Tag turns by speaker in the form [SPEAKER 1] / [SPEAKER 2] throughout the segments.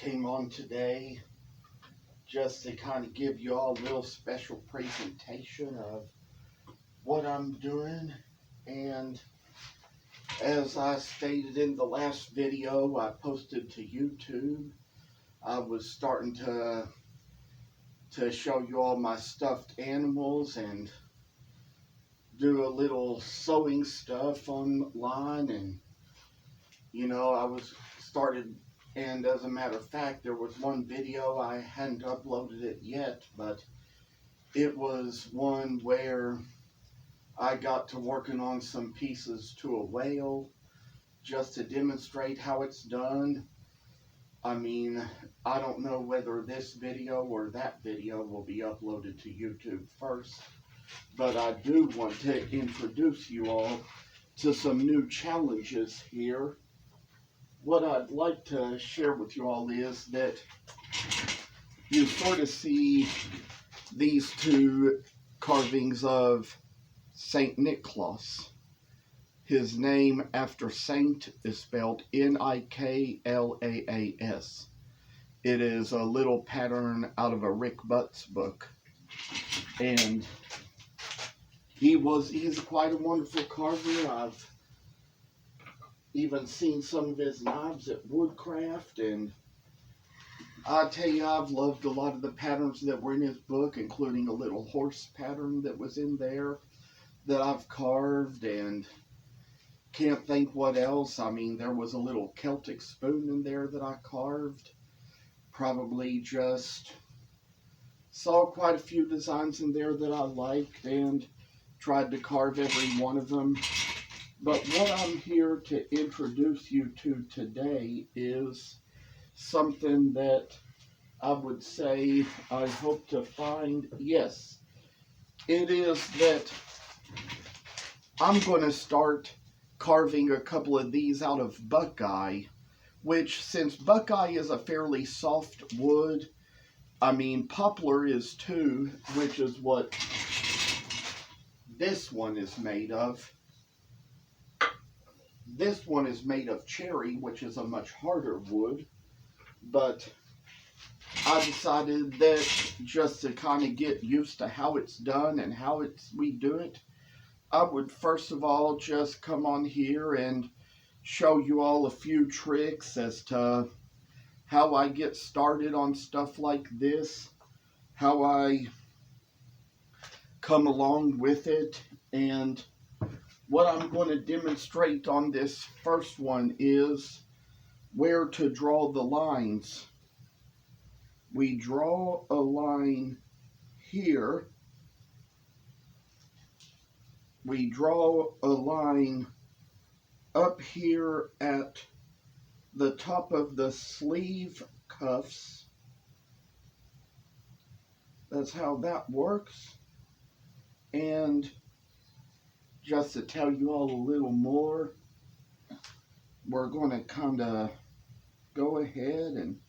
[SPEAKER 1] came on today just to kind of give you all a little special presentation of what I'm doing. And as I stated in the last video I posted to YouTube, I was starting to show you all my stuffed animals and do a little sewing stuff online. And I was started, and as a matter of fact, there was one video, I hadn't uploaded it yet, but it was one where I got to working on some pieces to a whale just to demonstrate how it's done. I mean, I don't know whether this video or that video will be uploaded to YouTube first, but I do want to introduce you all to some new challenges here. What I'd like to share with you all is that you sort of see these two carvings of Saint Niklaas. His name after saint is spelled Niklaas. It is a little pattern out of a Rick Butz book. And he's quite a wonderful carver. I've even seen some of his knives at Woodcraft, and I tell you, I've loved a lot of the patterns that were in his book, including a little horse pattern that was in there that I've carved, and can't think what else. I mean, there was a little Celtic spoon in there that I carved. Probably just saw quite a few designs in there that I liked and tried to carve every one of them. But what I'm here to introduce you to today is something that I would say I hope to find. Yes, it is that I'm going to start carving a couple of these out of buckeye, which, since buckeye is a fairly soft wood, I mean poplar is too, which is what this one is made of. This one is made of cherry, which is a much harder wood, but I decided that just to kind of get used to how it's done and how we do it, I would first of all just come on here and show you all a few tricks as to how I get started on stuff like this, how I come along with it. And what I'm going to demonstrate on this first one is where to draw the lines. We draw a line here. We draw a line up here at the top of the sleeve cuffs. That's how that works. And just to tell you all a little more, we're going to kind of go ahead and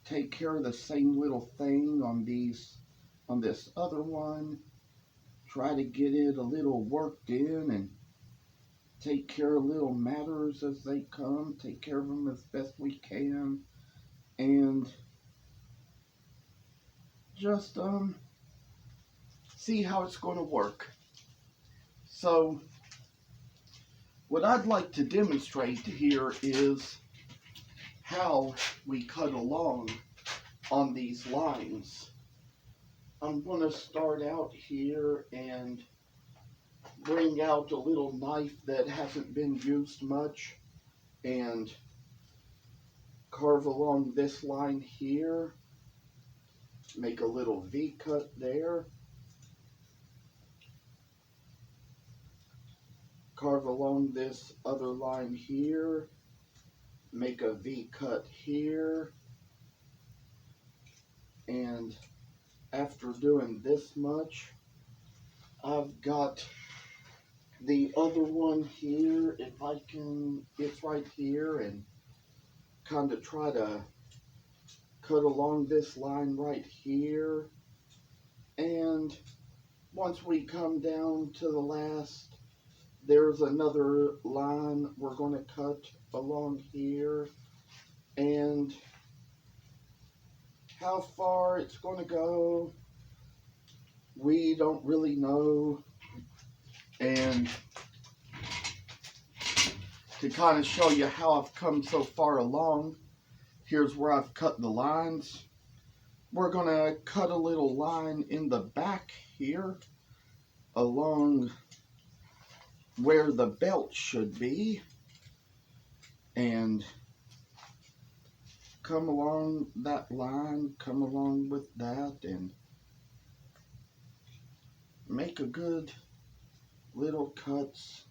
[SPEAKER 1] take care of the same little thing on this other one. Try to get it a little worked in and take care of little matters as they come. Take care of them as best we can. And just see how it's going to work. So what I'd like to demonstrate here is how we cut along on these lines. I'm going to start out here and bring out a little knife that hasn't been used much and carve along this line here. Make a little V cut there. Carve along this other line here. Make a V cut here. And after doing this much, I've got the other one here. If I can, it's right here, and kind of try to cut along this line right here. And once we come down to the last, there's another line we're going to cut along here. And How far it's going to go, we don't really know. And to kind of show you how I've come so far along, here's where I've cut the lines. We're going to cut a little line in the back here along where the belt should be, and come along that line, come along with that, and make a good little cuts.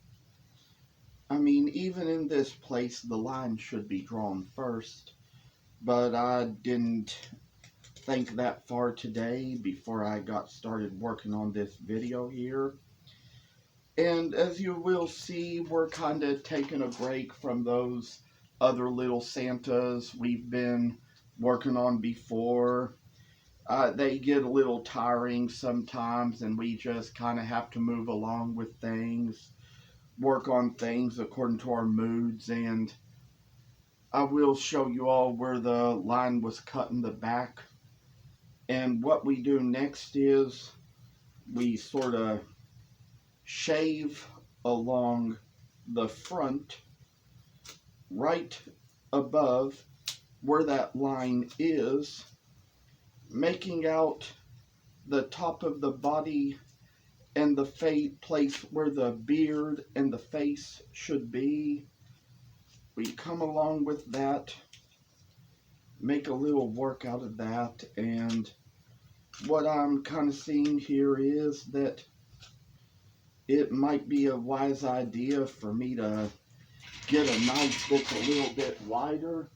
[SPEAKER 1] I mean, even in this place, the line should be drawn first, but I didn't think that far today before I got started working on this video here. And as you will see, we're kind of taking a break from those other little Santas we've been working on before. They get a little tiring sometimes, and we just kind of have to move along with things, work on things according to our moods. And I will show you all where the line was cut in the back. And what we do next is we sort of shave along the front right above where that line is, making out the top of the body and the place where the beard and the face should be. We come along with that, make a little work out of that, and what I'm kind of seeing here is that it might be a wise idea for me to get a knife that's a little bit wider.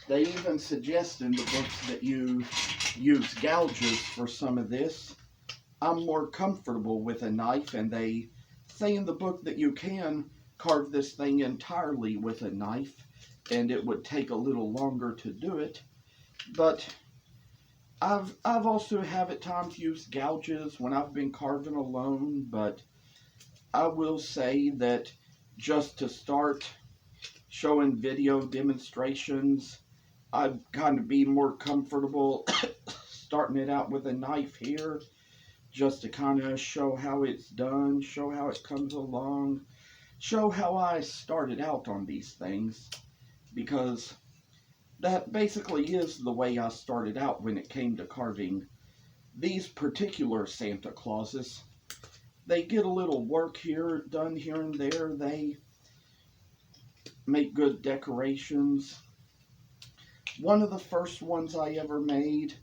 [SPEAKER 1] They even suggest in the books that you use gouges for some of this. I'm more comfortable with a knife, and they say in the book that you can carve this thing entirely with a knife, and it would take a little longer to do it. But I've also have at times used gouges when I've been carving alone, but I will say that just to start showing video demonstrations, I'd kind of be more comfortable starting it out with a knife here, just to kind of show how it's done, show how it comes along, show how I started out on these things, because that basically is the way I started out when it came to carving these particular Santa Clauses. They get a little work here, done here and there. They make good decorations. One of the first ones I ever made,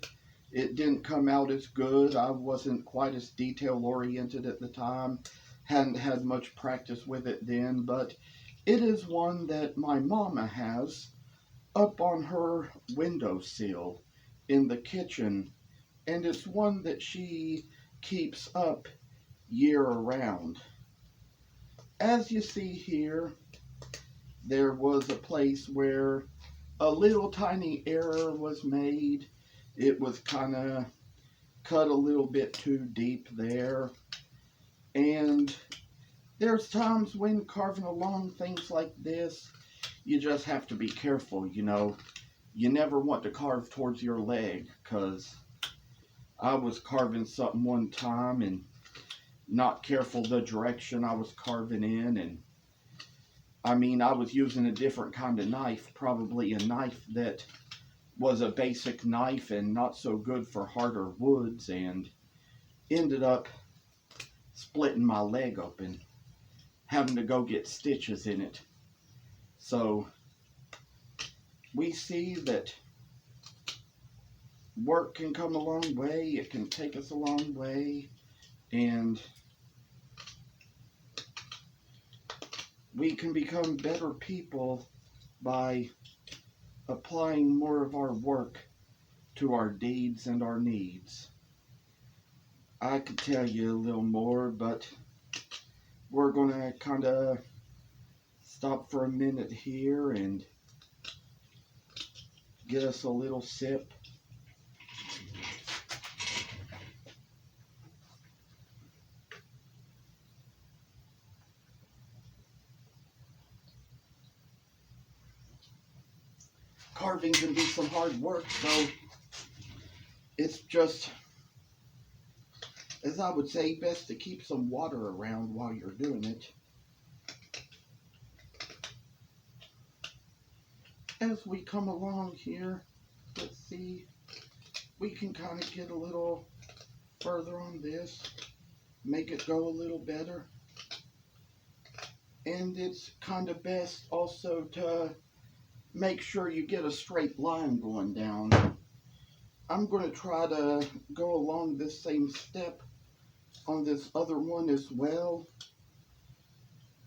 [SPEAKER 1] it didn't come out as good. I wasn't quite as detail-oriented at the time. Hadn't had much practice with it then, but it is one that my mama has up on her windowsill in the kitchen, and it's one that she keeps up year-round. As you see here, there was a place where a little tiny error was made. It was kind of cut a little bit too deep there, and there's times when carving along things like this, you just have to be careful, you know. You never want to carve towards your leg, because I was carving something one time and not careful the direction I was carving in, and I mean, I was using a different kind of knife, probably a knife that was a basic knife and not so good for harder woods, and ended up splitting my leg open, having to go get stitches in it. So we see that work can come a long way, it can take us a long way, and we can become better people by applying more of our work to our deeds and our needs. I could tell you a little more, but we're going to kind of stop for a minute here and get us a little sip. Carving can be some hard work, so it's just, as I would say, best to keep some water around while you're doing it. As we come along here, let's see, we can kind of get a little further on this, make it go a little better. And it's kind of best also to make sure you get a straight line going down. I'm going to try to go along this same step on this other one as well.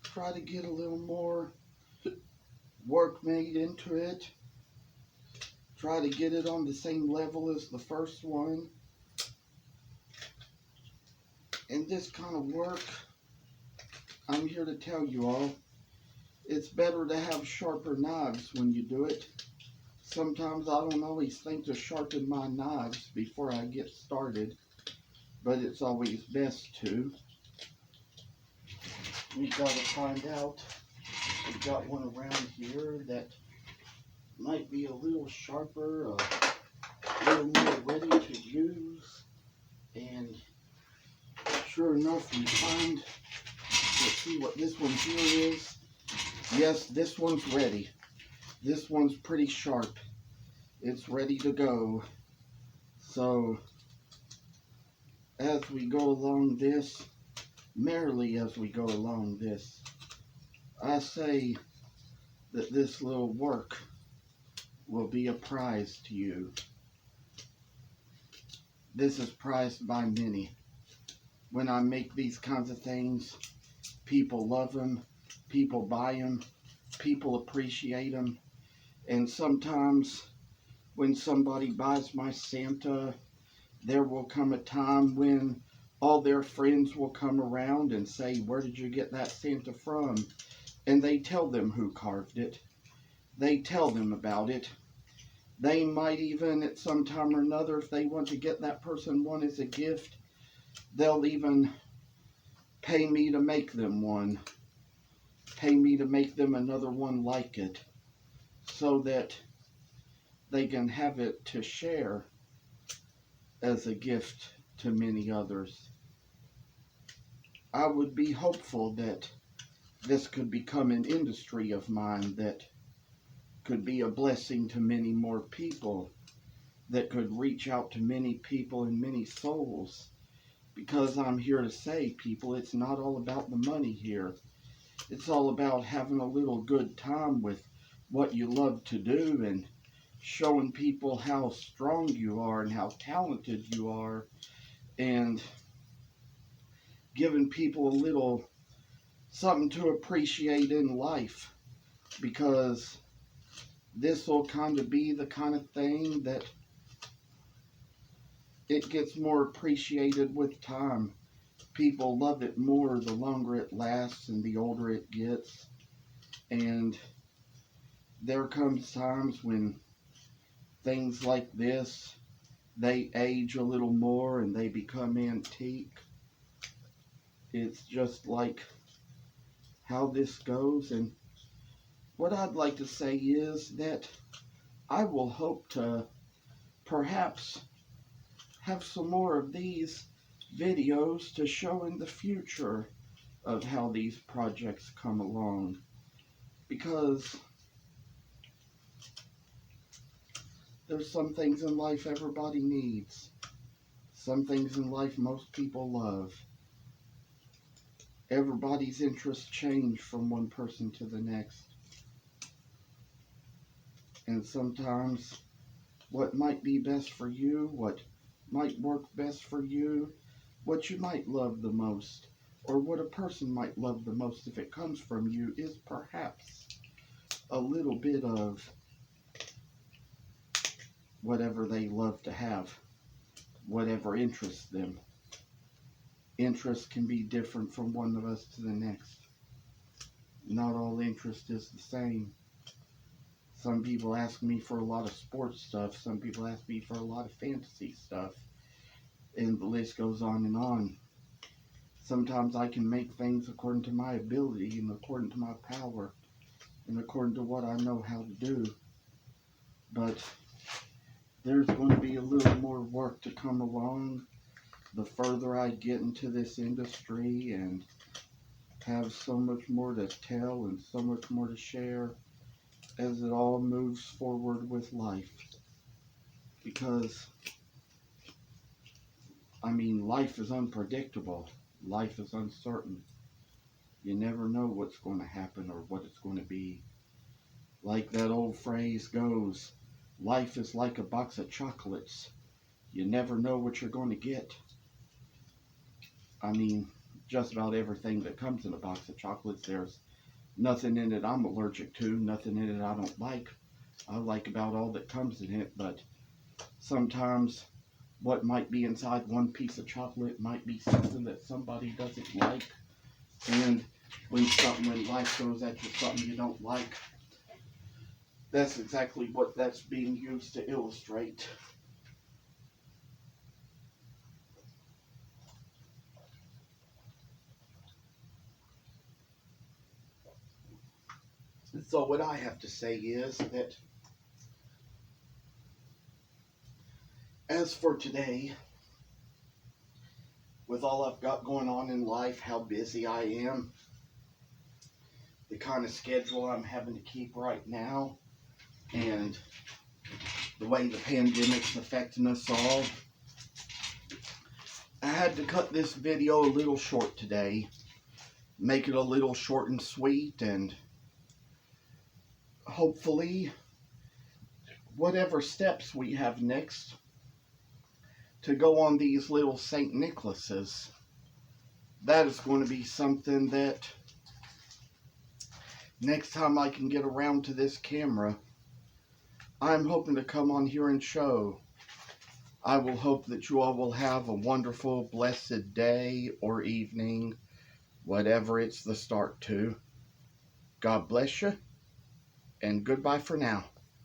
[SPEAKER 1] Try to get a little more work made into it. Try to get it on the same level as the first one. And this kind of work, I'm here to tell you all, it's better to have sharper knives when you do it. Sometimes I don't always think to sharpen my knives before I get started, but it's always best to. We gotta find out. We've got one around here that might be a little sharper, a little more ready to use. And sure enough, we find, let's see what this one here is. Yes, this one's ready. This one's pretty sharp. It's ready to go. So, as we go along this, merrily as we go along this, I say that this little work will be a prize to you. This is prized by many. When I make these kinds of things, people love them, people buy them, people appreciate them, and sometimes when somebody buys my Santa, there will come a time when all their friends will come around and say, "Where did you get that Santa from?" And they tell them who carved it. They tell them about it. They might even, at some time or another, if they want to get that person one as a gift, they'll even pay me to make them one. Pay me to make them another one like it, so that they can have it to share as a gift to many others. I would be hopeful that this could become an industry of mine that could be a blessing to many more people, that could reach out to many people and many souls. Because I'm here to say, people, it's not all about the money here. It's all about having a little good time with what you love to do and showing people how strong you are and how talented you are, and giving people a little something to appreciate in life, because this will kind of be the kind of thing that it gets more appreciated with time. People love it more the longer it lasts and the older it gets. And there comes times when things like this, they age a little more and they become antique. It's just like how this goes. And what I'd like to say is that I will hope to perhaps have some more of these videos to show in the future of how these projects come along, because there's some things in life everybody needs, some things in life most people love. Everybody's interests change from one person to the next, and sometimes what might be best for you, what might work best for you, what you might love the most, or what a person might love the most if it comes from you, is perhaps a little bit of whatever they love to have, whatever interests them. Interests can be different from one of us to the next. Not all interest is the same. Some people ask me for a lot of sports stuff. Some people ask me for a lot of fantasy stuff. And the list goes on and on. Sometimes I can make things according to my ability and according to my power and according to what I know how to do. But there's going to be a little more work to come along the further I get into this industry, and have so much more to tell and so much more to share as it all moves forward with life. Because, I mean, life is unpredictable. Life is uncertain. You never know what's going to happen or what it's going to be. Like that old phrase goes, life is like a box of chocolates. You never know what you're going to get. I mean, just about everything that comes in a box of chocolates, there's nothing in it I'm allergic to, nothing in it I don't like. I like about all that comes in it, but sometimes what might be inside one piece of chocolate might be something that somebody doesn't like. And when life throws at you something you don't like, that's exactly what that's being used to illustrate. So what I have to say is that as for today, with all I've got going on in life, how busy I am, the kind of schedule I'm having to keep right now, and the way the pandemic's affecting us all, I had to cut this video a little short today, make it a little short and sweet, and hopefully whatever steps we have next to go on these little St. Niklaases, that is going to be something that next time I can get around to this camera, I'm hoping to come on here and show. I will hope that you all will have a wonderful, blessed day or evening, whatever it's the start to. God bless you, and goodbye for now.